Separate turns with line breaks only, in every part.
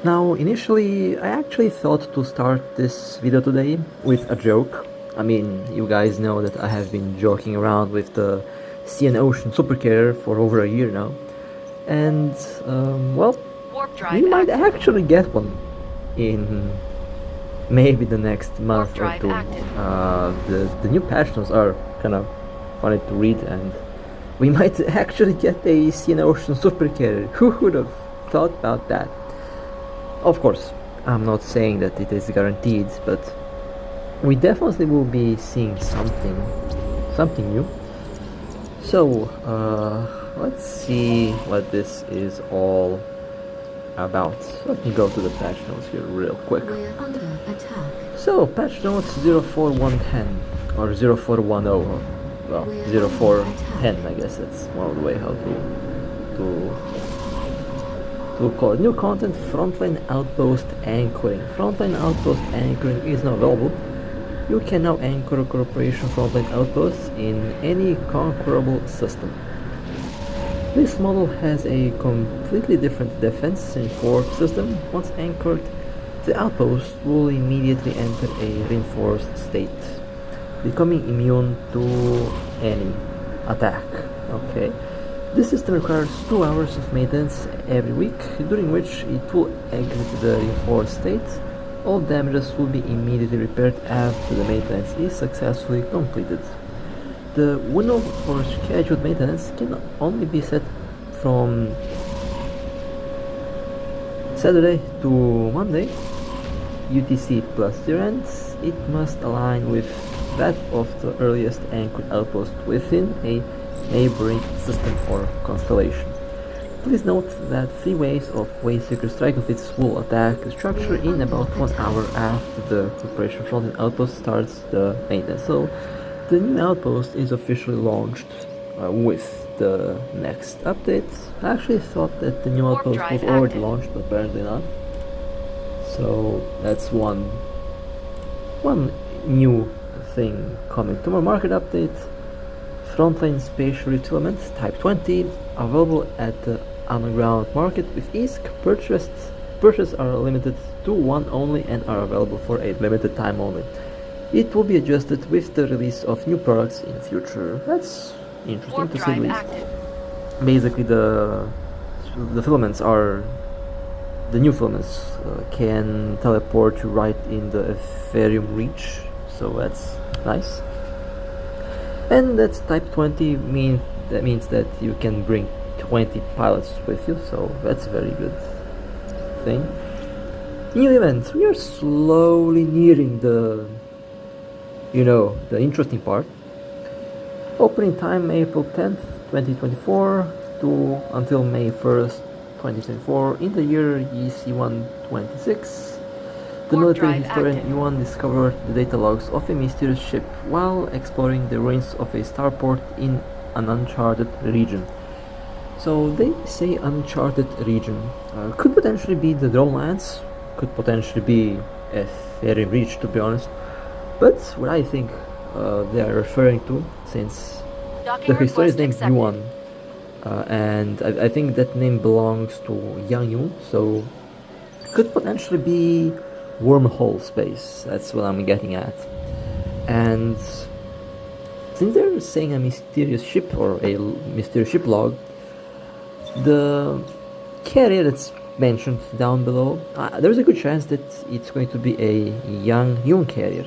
Now, initially, I actually thought to start this video today with a joke. I mean, you guys know that I have been joking around with the CYANOCEAN supercarrier for over a year now. And, well, we might actually get one in maybe the next month or two. The new patch notes are kind of funny to read, and we might actually get a CYANOCEAN supercarrier. Who would have thought about that? Of course, I'm not saying that it is guaranteed, but we definitely will be seeing something new. So, let's see what this is all about. Let me go to the patch notes here real quick.
We're under attack.
So, patch notes 04110 or 0410, well, 0410, I guess that's one of the way how to call it. New content, Frontline outpost anchoring. Frontline outpost anchoring is now available. You can now anchor a corporation frontline outposts in any conquerable system. This model has a completely different defense and fort system. Once anchored, the outpost will immediately enter a reinforced state, becoming immune to any attack. Okay. This system requires 2 hours of maintenance every week, during which it will exit the reinforced state. All damages will be immediately repaired after the maintenance is successfully completed. The window for scheduled maintenance can only be set from Saturday to Monday, UTC plus year end. It must align with that of the earliest anchored outpost within a neighboring system or constellation. Please note that 3 waves of Wayseeker Striker fleets will attack the structure in about 1 hour after the Corporation Frontline outpost starts the maintenance. So the new outpost is officially launched with the next update. I actually thought that the new outpost was already launched, but apparently not. So that's one new thing coming. Tomorrow market update. Frontline spaceship filaments type 20 available at the underground market with ease. Purchases are limited to 1 only and are available for a limited time only. It will be adjusted with the release of new products in the future. That's interesting to say the least. Basically, the filaments are the new filaments can teleport you right in the Ethereum reach, so that's nice. And that's type 20 means that you can bring 20 pilots with you, so that's a very good thing. New events. We are slowly nearing the interesting part. Opening time April 10th, 2024 to until May 1st, 2024 in the year EC 126. The military historian Yuan discovered the data logs of a mysterious ship while exploring the ruins of a starport in an uncharted region. So they say uncharted region. Could potentially be the Dronelands, could potentially be Ethereum Reach, to be honest. But what I think they are referring to, since the historian is named Yuan, and I think that name belongs to Yang, so could potentially be wormhole space. That's what I'm getting at. And since they're saying a mysterious ship or a mysterious ship log, the carrier that's mentioned down below, there's a good chance that it's going to be a Jung carrier.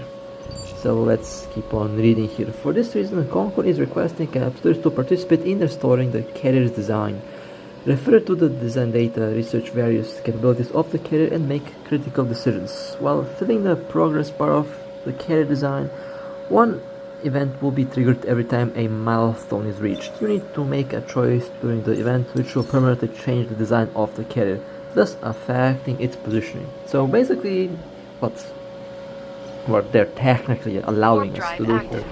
So let's keep on reading here. For this reason, Concord is requesting Capsuleers to participate in restoring the carrier's design. Refer to the design data, research various capabilities of the carrier, and make critical decisions. While filling the progress bar of the carrier design, one event will be triggered every time a milestone is reached. You need to make a choice during the event which will permanently change the design of the carrier, thus affecting its positioning. So basically, what they're technically allowing us to do here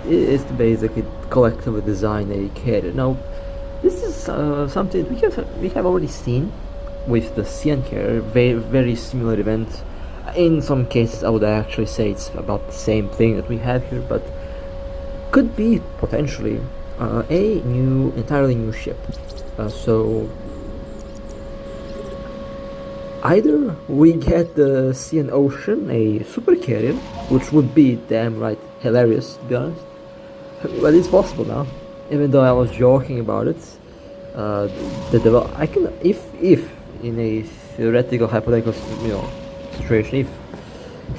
is to basically collectively design a carrier. Now, this is something we have already seen with the CN carrier, very similar event. In some cases, I would actually say it's about the same thing that we have here, but could be potentially a entirely new ship. So either we get the CYANOCEAN, a super carrier, which would be damn right hilarious to be honest, but it's possible now. Even though I was joking about it, I can, if in a theoretical hypothetical, situation,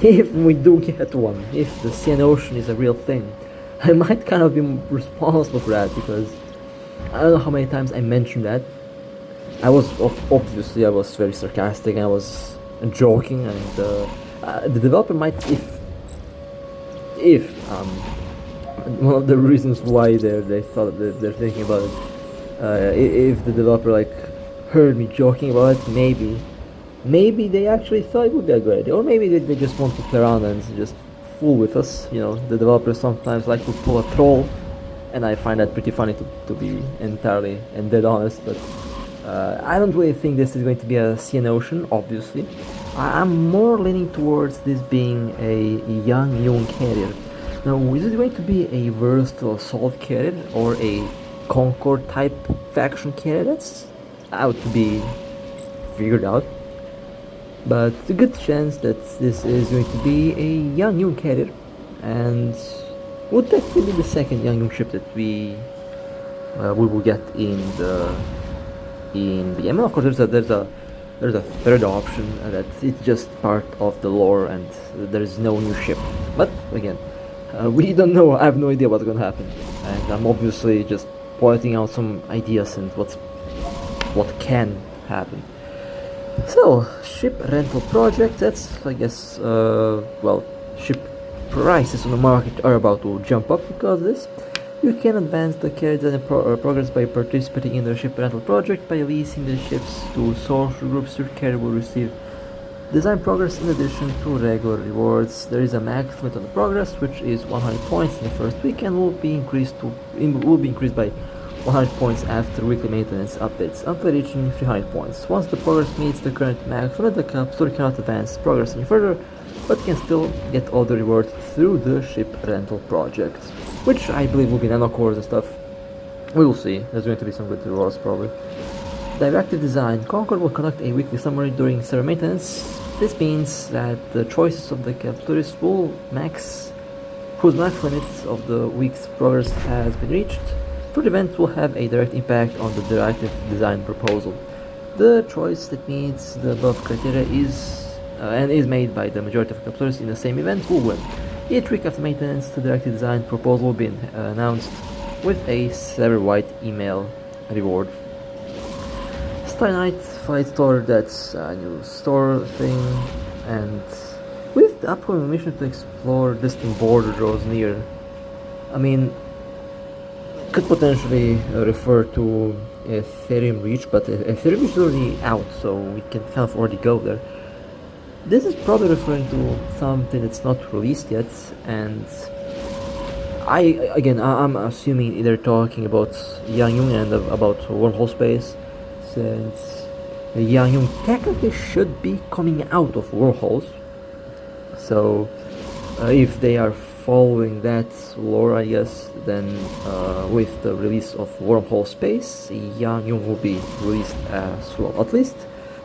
if we do get one, if the CYANOCEAN is a real thing, I might kind of be responsible for that, because I don't know how many times I mentioned that. I was obviously I was very sarcastic and I was joking, and the developer might, if one of the reasons why they thought that they're thinking about it, if the developer like heard me joking about it, maybe they actually thought it would be a good idea, or maybe they just want to play around and just fool with us. The developers sometimes like to pull a troll, and I find that pretty funny to be entirely and dead honest. But I don't really think this is going to be a CYANOCEAN, obviously. I'm more leaning towards this being a young Jung carrier. Now, is it going to be a versatile assault carrier or a Concord type faction carrier? That's out to be figured out. But a good chance that this is going to be a young Jung carrier, and would definitely be the second young Jung ship that we will get in the game. Of course, there's a third option that it's just part of the lore and there is no new ship. But again, we don't know. I have no idea what's gonna happen, and I'm obviously just pointing out some ideas and what can happen. So, ship rental project, that's, I guess, well, ship prices on the market are about to jump up because of this. You can advance the carrier design progress by participating in the ship rental project. By leasing the ships to social groups, your carrier will receive design progress in addition to regular rewards. There is a max limit on the progress, which is 100 points in the first week, and will be increased by 100 points after weekly maintenance updates until reaching 300 points. Once the progress meets the current max limit, the Capsuleer cannot advance progress any further, but can still get all the rewards through the ship rental project, which I believe will be nanocores and stuff. We will see. There's going to be some good rewards probably. Directive design. Concord will conduct a weekly summary during server maintenance. This means that the choices of the Capsuleers whose max limits of the week's progress has been reached for the event will have a direct impact on the directive design proposal. The choice that meets the above criteria is made by the majority of Capsuleers in the same event will win. Each week after maintenance, the directive design proposal will be announced with a server-wide email reward. Starry Night Flight Store, that's a new store thing, and with the upcoming mission to explore distant border draws near, I mean, could potentially refer to Ethereum Reach, but Ethereum Reach is already out, so we can kind of already go there. This is probably referring to something that's not released yet, and I'm assuming they're talking about Yang Jung and about wormhole space, since Yang Jung technically should be coming out of wormholes. So if they are following that lore, I guess, then with the release of wormhole space, Yang Jung will be released as well. At least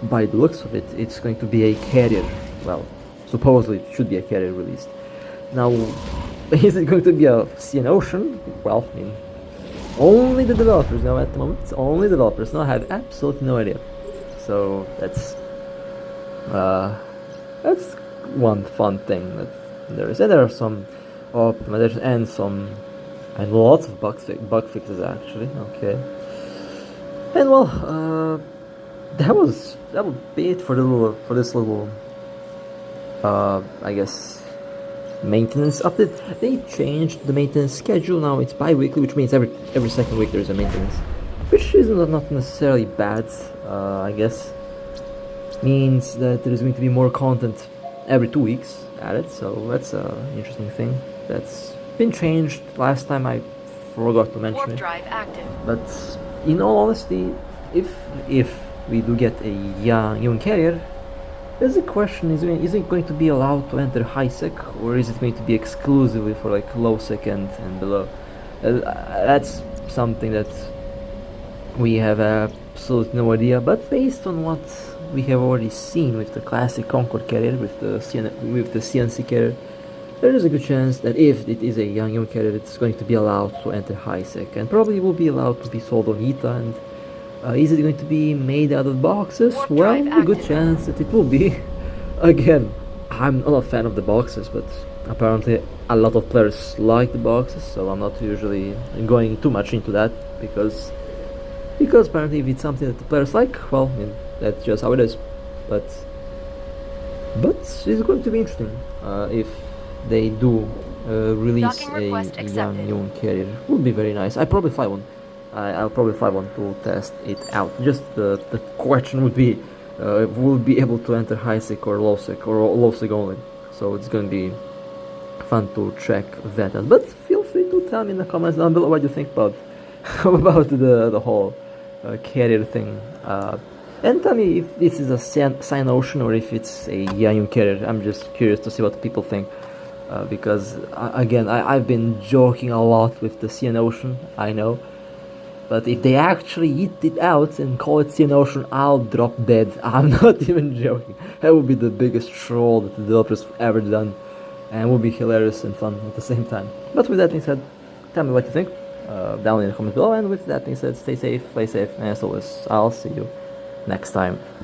by the looks of it, it's going to be a carrier. Well, supposedly it should be a carrier released. Now, is it going to be a CYANOCEAN? Well, I mean, only the developers know at the moment. Only developers know. I have absolutely no idea. So that's one fun thing that there is, and there are some optimizations and lots of bug fixes actually. Okay, and well, that would be it for this little I guess maintenance update. They changed the maintenance schedule. Now it's bi-weekly, which means every second week there's a maintenance, which is not necessarily bad. I guess means that there is going to be more content every 2 weeks added, so that's an interesting thing that's been changed. Last time I forgot to mention it. Drive active. But in all honesty, if we do get a young carrier, there's a question: is it going to be allowed to enter high sec, or is it going to be exclusively for like low sec and below? That's something that we have absolutely no idea. But based on what we have already seen with the classic Concord carrier, with the CNC carrier, there is a good chance that if it is a Yang carrier, it's going to be allowed to enter high sec, and probably will be allowed to be sold on ETA. And is it going to be made out of boxes? Well, a good chance that it will be. Again, I'm not a fan of the boxes, but apparently a lot of players like the boxes, so I'm not usually going too much into that, because apparently if it's something that the players like, well, I mean, that's just how it is. But it's going to be interesting if they do release a Jung carrier. Would be very nice. I'll probably fly one. I'll probably fly one to test it out. Just the question would be, will be able to enter high sec or low sec, or low sec only. So it's going to be fun to check that out. But feel free to tell me in the comments down below what you think about about the whole carrier thing. And tell me if this is a CYANOCEAN or if it's a Yang carrier. I'm just curious to see what people think. Because again, I've been joking a lot with the CYANOCEAN, I know. But if they actually eat it out and call it CYANOCEAN, I'll drop dead. I'm not even joking. That would be the biggest troll that the developers have ever done. And would be hilarious and fun at the same time. But with that being said, tell me what you think down in the comments below. And with that being said, stay safe, play safe, and as always, I'll see you next time.